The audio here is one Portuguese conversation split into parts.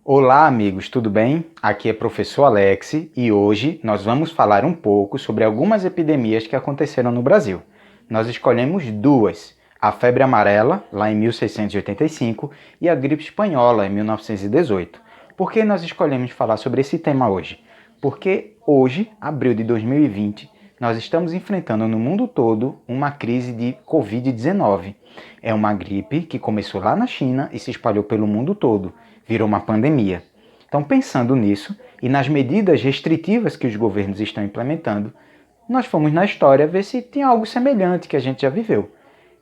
Olá, amigos, tudo bem? Aqui é professor Alex e hoje nós vamos falar um pouco sobre algumas epidemias que aconteceram no Brasil. Nós escolhemos duas, a febre amarela, lá em 1685, e a gripe espanhola, em 1918. Por que nós escolhemos falar sobre esse tema hoje? Porque hoje, abril de 2020, nós estamos enfrentando no mundo todo uma crise de Covid-19. É uma gripe que começou lá na China e se espalhou pelo mundo todo, virou uma pandemia. Então, pensando nisso e nas medidas restritivas que os governos estão implementando, nós fomos na história ver se tem algo semelhante que a gente já viveu.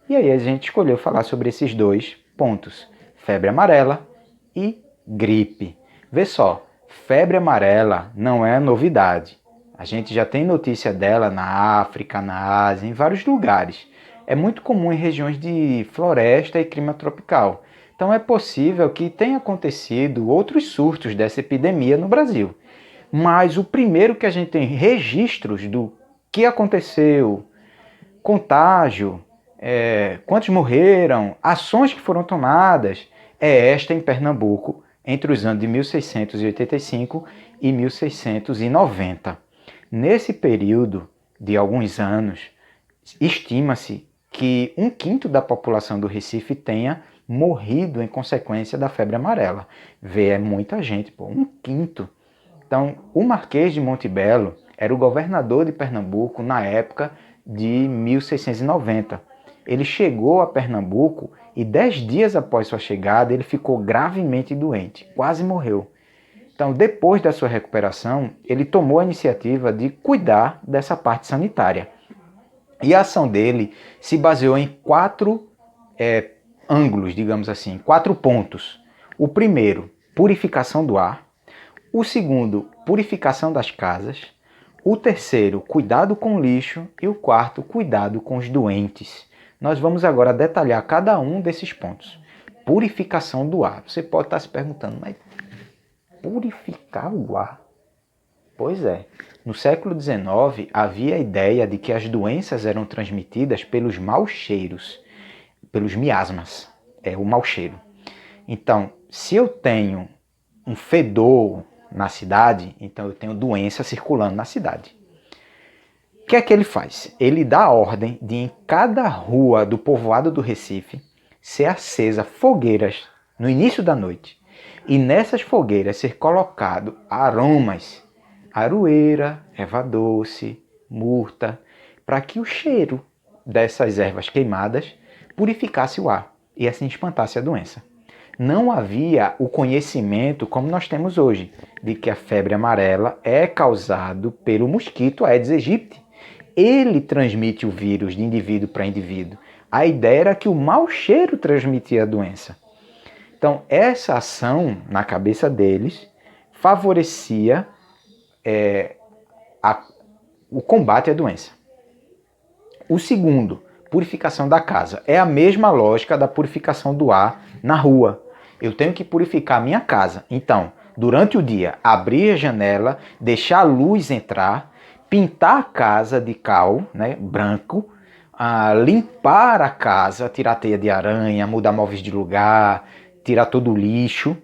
E aí a gente escolheu falar sobre esses dois pontos, febre amarela e gripe. Vê só, febre amarela não é novidade. A gente já tem notícia dela na África, na Ásia, em vários lugares. É muito comum em regiões de floresta e clima tropical. Então é possível que tenha acontecido outros surtos dessa epidemia no Brasil. Mas o primeiro que a gente tem registros do que aconteceu, contágio, quantos morreram, ações que foram tomadas, é esta em Pernambuco, entre os anos de 1685 e 1690. Nesse período de alguns anos, estima-se que 1/5 da população do Recife tenha morrido em consequência da febre amarela. É muita gente, 1/5. Então, o Marquês de Montebello era o governador de Pernambuco na época de 1690. Ele chegou a Pernambuco e 10 dias após sua chegada ele ficou gravemente doente, quase morreu. Então, depois da sua recuperação, ele tomou a iniciativa de cuidar dessa parte sanitária. E a ação dele se baseou em 4 ângulos, digamos assim, 4 pontos. O primeiro, purificação do ar. O segundo, purificação das casas. O terceiro, cuidado com o lixo. E o quarto, cuidado com os doentes. Nós vamos agora detalhar cada um desses pontos. Purificação do ar. Você pode estar se perguntando, mas purificar o ar? Pois é. No século XIX, havia a ideia de que as doenças eram transmitidas pelos maus cheiros, pelos miasmas, o mau cheiro. Então, se eu tenho um fedor na cidade, então eu tenho doença circulando na cidade. O que é que ele faz? Ele dá a ordem de em cada rua do povoado do Recife ser acesa fogueiras no início da noite e nessas fogueiras ser colocado aromas, aroeira, erva doce, murta, para que o cheiro dessas ervas queimadas purificasse o ar e assim espantasse a doença. Não havia o conhecimento como nós temos hoje, de que a febre amarela é causado pelo mosquito Aedes aegypti. Ele transmite o vírus de indivíduo para indivíduo. A ideia era que o mau cheiro transmitia a doença. Então, essa ação na cabeça deles favorecia o combate à doença. O segundo, purificação da casa. É a mesma lógica da purificação do ar na rua. Eu tenho que purificar a minha casa. Então, durante o dia, abrir a janela, deixar a luz entrar, pintar a casa de cal, branco, limpar a casa, tirar teia de aranha, mudar móveis de lugar, tirar todo o lixo,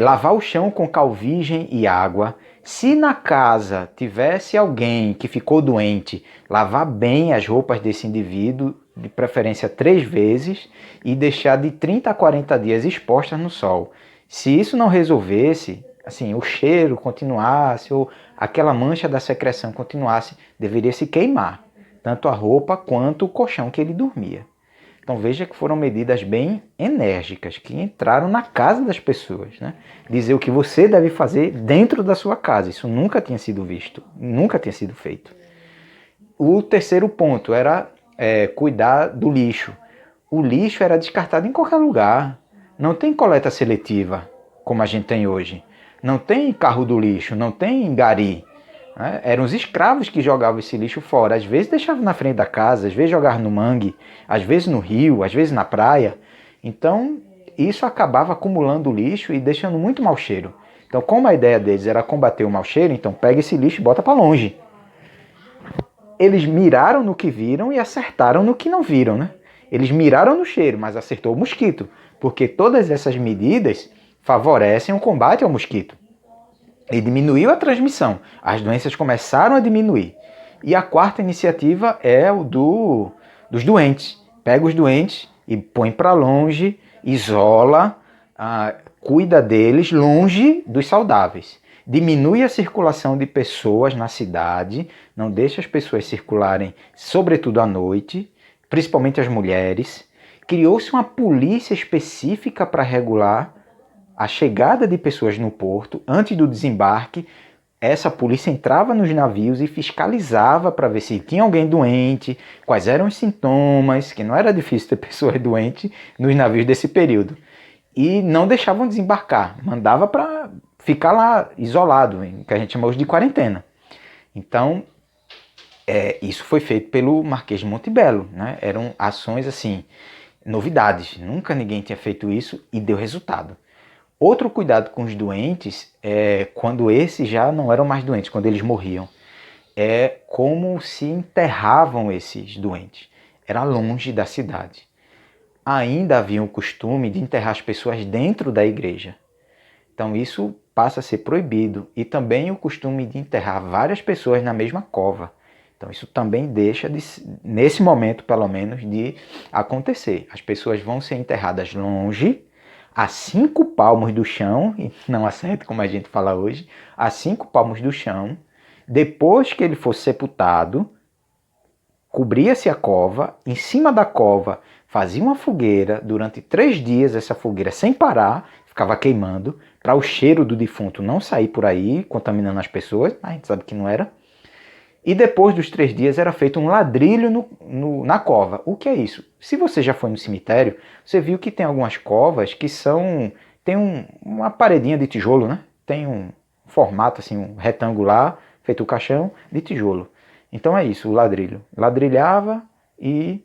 lavar o chão com cal virgem e água. Se na casa tivesse alguém que ficou doente, lavar bem as roupas desse indivíduo, de preferência 3 vezes, e deixar de 30 a 40 dias expostas no sol. Se isso não resolvesse, assim, o cheiro continuasse, ou aquela mancha da secreção continuasse, deveria se queimar, tanto a roupa quanto o colchão que ele dormia. Então veja que foram medidas bem enérgicas, que entraram na casa das pessoas. Dizer o que você deve fazer dentro da sua casa. Isso nunca tinha sido visto, nunca tinha sido feito. O terceiro ponto era cuidar do lixo. O lixo era descartado em qualquer lugar. Não tem coleta seletiva, como a gente tem hoje. Não tem carro do lixo, não tem gari. Eram os escravos que jogavam esse lixo fora. Às vezes deixavam na frente da casa, às vezes jogavam no mangue, às vezes no rio, às vezes na praia. Então, isso acabava acumulando lixo e deixando muito mau cheiro. Então, como a ideia deles era combater o mau cheiro, então pega esse lixo e bota para longe. Eles miraram no que viram e acertaram no que não viram. Eles miraram no cheiro, mas acertou o mosquito. Porque todas essas medidas favorecem o combate ao mosquito. E diminuiu a transmissão. As doenças começaram a diminuir. E a quarta iniciativa é o dos doentes. Pega os doentes e põe para longe, isola, cuida deles longe dos saudáveis. Diminui a circulação de pessoas na cidade, não deixa as pessoas circularem, sobretudo à noite, principalmente as mulheres. Criou-se uma polícia específica para regular a chegada de pessoas no porto. Antes do desembarque, essa polícia entrava nos navios e fiscalizava para ver se tinha alguém doente, quais eram os sintomas, que não era difícil ter pessoas doentes nos navios desse período. E não deixavam desembarcar, mandava para ficar lá isolado, que a gente chama hoje de quarentena. Então, isso foi feito pelo Marquês de Montebello, né? Eram ações assim, novidades, nunca ninguém tinha feito isso e deu resultado. Outro cuidado com os doentes, quando esses já não eram mais doentes, quando eles morriam, é como se enterravam esses doentes. Era longe da cidade. Ainda havia o costume de enterrar as pessoas dentro da igreja. Então isso passa a ser proibido. E também o costume de enterrar várias pessoas na mesma cova. Então isso também deixa, nesse momento pelo menos, de acontecer. As pessoas vão ser enterradas longe, a 5 palmos do chão, e não a 7 como a gente fala hoje, a 5 palmos do chão. Depois que ele fosse sepultado, cobria-se a cova, em cima da cova fazia uma fogueira, durante 3 dias essa fogueira sem parar, ficava queimando, para o cheiro do defunto não sair por aí, contaminando as pessoas, a gente sabe que não era. E depois dos 3 dias era feito um ladrilho na cova. O que é isso? Se você já foi no cemitério, você viu que tem algumas covas que tem uma paredinha de tijolo, né? Tem um formato assim, um retangular, feito o caixão de tijolo. Então é isso, o ladrilho. Ladrilhava e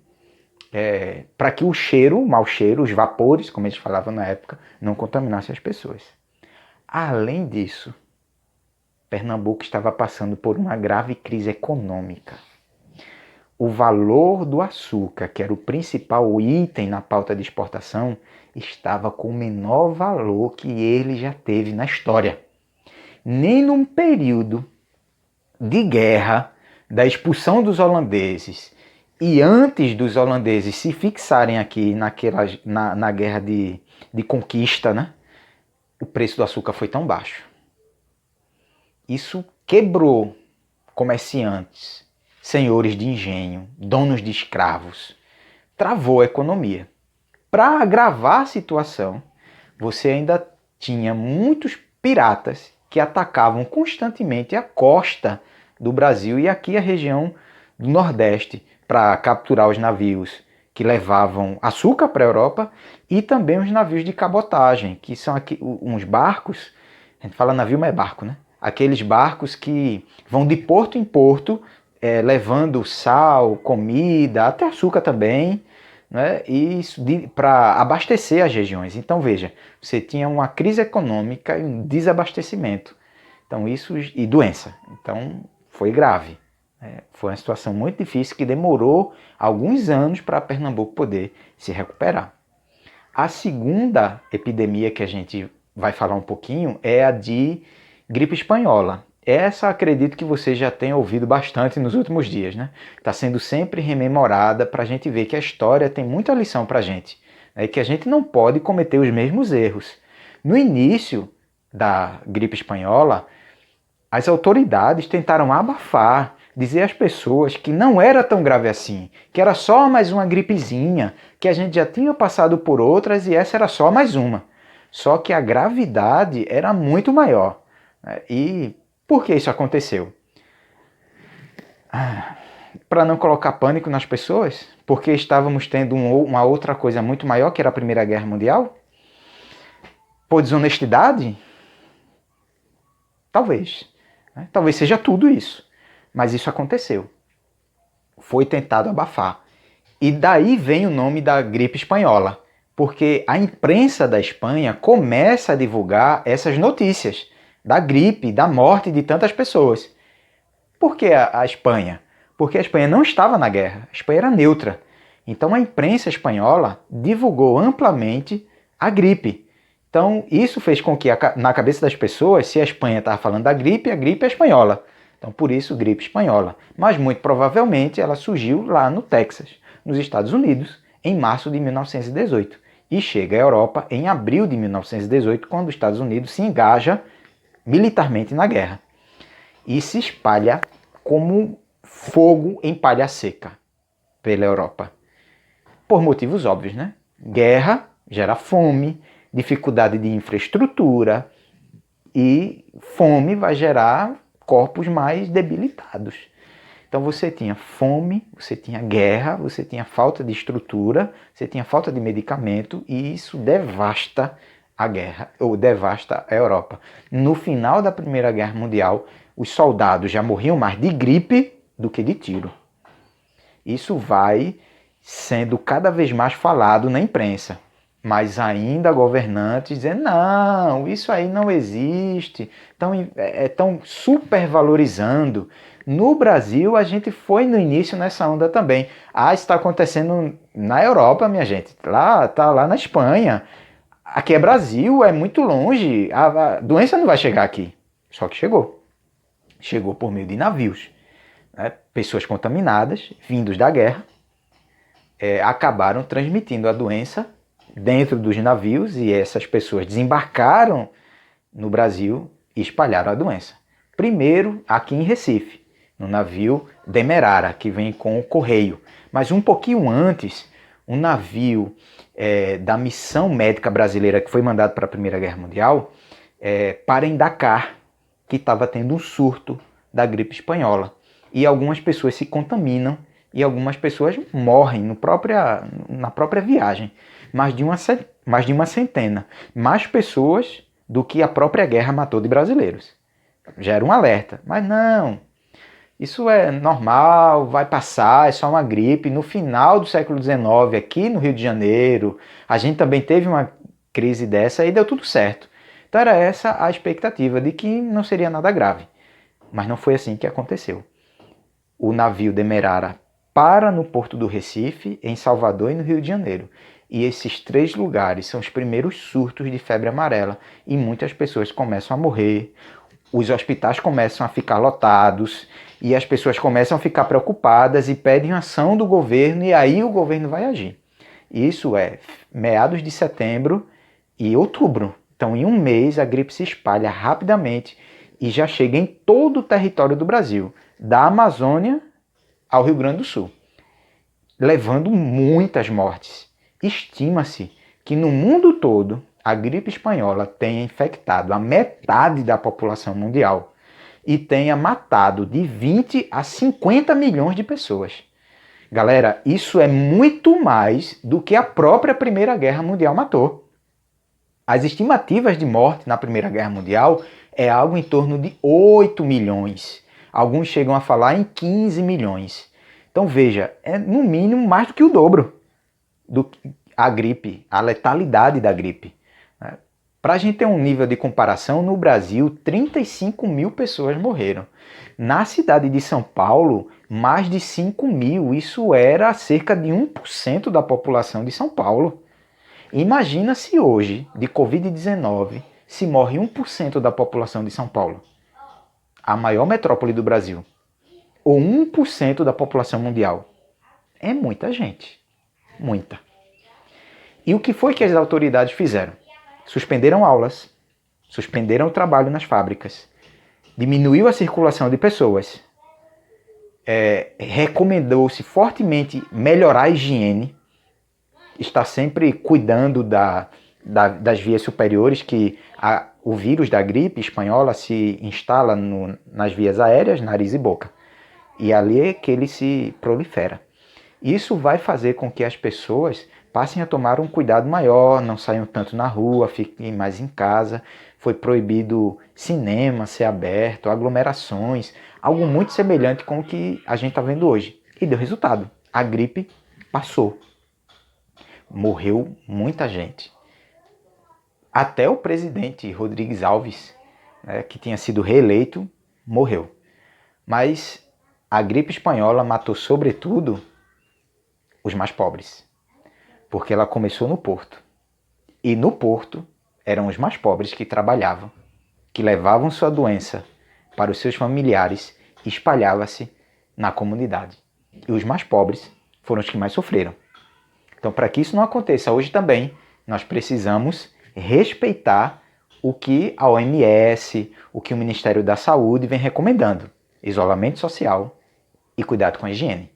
para que o cheiro, o mau cheiro, os vapores, como eles falavam na época, não contaminassem as pessoas. Além disso, Pernambuco estava passando por uma grave crise econômica. O valor do açúcar, que era o principal item na pauta de exportação, estava com o menor valor que ele já teve na história. Nem num período de guerra, da expulsão dos holandeses, e antes dos holandeses se fixarem aqui na guerra de conquista, né? O preço do açúcar foi tão baixo. Isso quebrou comerciantes, senhores de engenho, donos de escravos, travou a economia. Para agravar a situação, você ainda tinha muitos piratas que atacavam constantemente a costa do Brasil e aqui a região do Nordeste para capturar os navios que levavam açúcar para a Europa e também os navios de cabotagem, que são aqui uns barcos, a gente fala navio, mas é barco, né? Aqueles barcos que vão de porto em porto, levando sal, comida, até açúcar também, né? E para abastecer as regiões. Então veja, você tinha uma crise econômica e um desabastecimento. Então isso e doença. Então foi grave. Foi uma situação muito difícil que demorou alguns anos para Pernambuco poder se recuperar. A segunda epidemia que a gente vai falar um pouquinho é a de gripe espanhola. Essa acredito que você já tenha ouvido bastante nos últimos dias, né? Está sendo sempre rememorada para a gente ver que a história tem muita lição para a gente. E que a gente não pode cometer os mesmos erros. No início da gripe espanhola, as autoridades tentaram abafar, dizer às pessoas que não era tão grave assim, que era só mais uma gripezinha, que a gente já tinha passado por outras e essa era só mais uma. Só que a gravidade era muito maior. E por que isso aconteceu? Para não colocar pânico nas pessoas? Porque estávamos tendo uma outra coisa muito maior, que era a Primeira Guerra Mundial? Por desonestidade? Talvez. Talvez seja tudo isso. Mas isso aconteceu. Foi tentado abafar. E daí vem o nome da gripe espanhola. Porque a imprensa da Espanha começa a divulgar essas notícias da gripe, da morte de tantas pessoas. Por que a Espanha? Porque a Espanha não estava na guerra, a Espanha era neutra. Então a imprensa espanhola divulgou amplamente a gripe. Então, isso fez com que na cabeça das pessoas, se a Espanha estava falando da gripe, a gripe é espanhola. Então, por isso, gripe espanhola. Mas, muito provavelmente, ela surgiu lá no Texas, nos Estados Unidos, em março de 1918. E chega à Europa em abril de 1918, quando os Estados Unidos se engaja militarmente na guerra. E se espalha como fogo em palha seca pela Europa. Por motivos óbvios, né? Guerra gera fome, dificuldade de infraestrutura, e fome vai gerar corpos mais debilitados. Então você tinha fome, você tinha guerra, você tinha falta de estrutura, você tinha falta de medicamento, e isso devasta a guerra, ou devasta a Europa. No final da Primeira Guerra Mundial, os soldados já morriam mais de gripe do que de tiro. Isso vai sendo cada vez mais falado na imprensa. Mas ainda governantes dizendo, não, isso aí não existe, estão supervalorizando. No Brasil, a gente foi no início nessa onda também. Ah, isso está acontecendo na Europa, minha gente, está lá na Espanha. Aqui é Brasil, é muito longe, a doença não vai chegar aqui. Só que chegou. Chegou por meio de navios. Né? Pessoas contaminadas, vindos da guerra, acabaram transmitindo a doença dentro dos navios, e essas pessoas desembarcaram no Brasil e espalharam a doença. Primeiro, aqui em Recife, no navio Demerara, que vem com o correio. Mas um pouquinho antes, um navio da Missão Médica Brasileira, que foi mandado para a Primeira Guerra Mundial, para em Dakar, que estava tendo um surto da gripe espanhola. E algumas pessoas se contaminam e algumas pessoas morrem na própria viagem. Mais de uma centena. Mais pessoas do que a própria guerra matou de brasileiros. Já era um alerta. Mas não, isso é normal, vai passar, é só uma gripe. No final do século XIX, aqui no Rio de Janeiro, a gente também teve uma crise dessa e deu tudo certo. Então era essa a expectativa, de que não seria nada grave. Mas não foi assim que aconteceu. O navio Demerara para no Porto do Recife, em Salvador e no Rio de Janeiro. E esses 3 lugares são os primeiros surtos de febre amarela, e muitas pessoas começam a morrer, os hospitais começam a ficar lotados, e as pessoas começam a ficar preocupadas e pedem ação do governo, e aí o governo vai agir. Isso é meados de setembro e outubro. Então, em um mês, a gripe se espalha rapidamente e já chega em todo o território do Brasil, da Amazônia ao Rio Grande do Sul, levando muitas mortes. Estima-se que no mundo todo a gripe espanhola tenha infectado a metade da população mundial e tenha matado de 20 a 50 milhões de pessoas. Galera, isso é muito mais do que a própria Primeira Guerra Mundial matou. As estimativas de morte na Primeira Guerra Mundial é algo em torno de 8 milhões. Alguns chegam a falar em 15 milhões. Então veja, é no mínimo mais do que o dobro do que a gripe, a letalidade da gripe. Para a gente ter um nível de comparação, no Brasil, 35 mil pessoas morreram. Na cidade de São Paulo, mais de 5 mil. Isso era cerca de 1% da população de São Paulo. Imagina se hoje, de Covid-19, se morre 1% da população de São Paulo, a maior metrópole do Brasil, ou 1% da população mundial. É muita gente. Muita. E o que foi que as autoridades fizeram? Suspenderam aulas, suspenderam o trabalho nas fábricas, diminuiu a circulação de pessoas, recomendou-se fortemente melhorar a higiene, estar sempre cuidando das vias superiores, que o vírus da gripe espanhola se instala nas vias aéreas, nariz e boca. E ali é que ele se prolifera. Isso vai fazer com que as pessoas passem a tomar um cuidado maior, não saiam tanto na rua, fiquem mais em casa. Foi proibido cinema ser aberto, aglomerações, algo muito semelhante com o que a gente está vendo hoje. E deu resultado. A gripe passou. Morreu muita gente. Até o presidente Rodrigues Alves, que tinha sido reeleito, morreu. Mas a gripe espanhola matou, sobretudo, os mais pobres. Porque ela começou no Porto. E no Porto eram os mais pobres que trabalhavam, que levavam sua doença para os seus familiares e espalhava-se na comunidade. E os mais pobres foram os que mais sofreram. Então, para que isso não aconteça hoje também, nós precisamos respeitar o que a OMS, o que o Ministério da Saúde vem recomendando: isolamento social e cuidado com a higiene.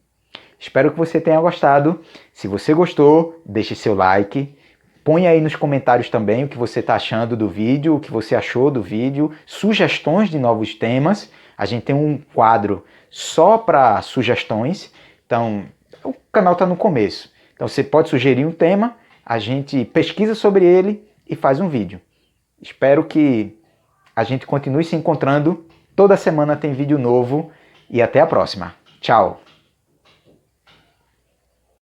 Espero que você tenha gostado. Se você gostou, deixe seu like. Põe aí nos comentários também o que você está achando do vídeo, o que você achou do vídeo, sugestões de novos temas. A gente tem um quadro só para sugestões, então o canal está no começo. Então você pode sugerir um tema, a gente pesquisa sobre ele e faz um vídeo. Espero que a gente continue se encontrando. Toda semana tem vídeo novo e até a próxima. Tchau!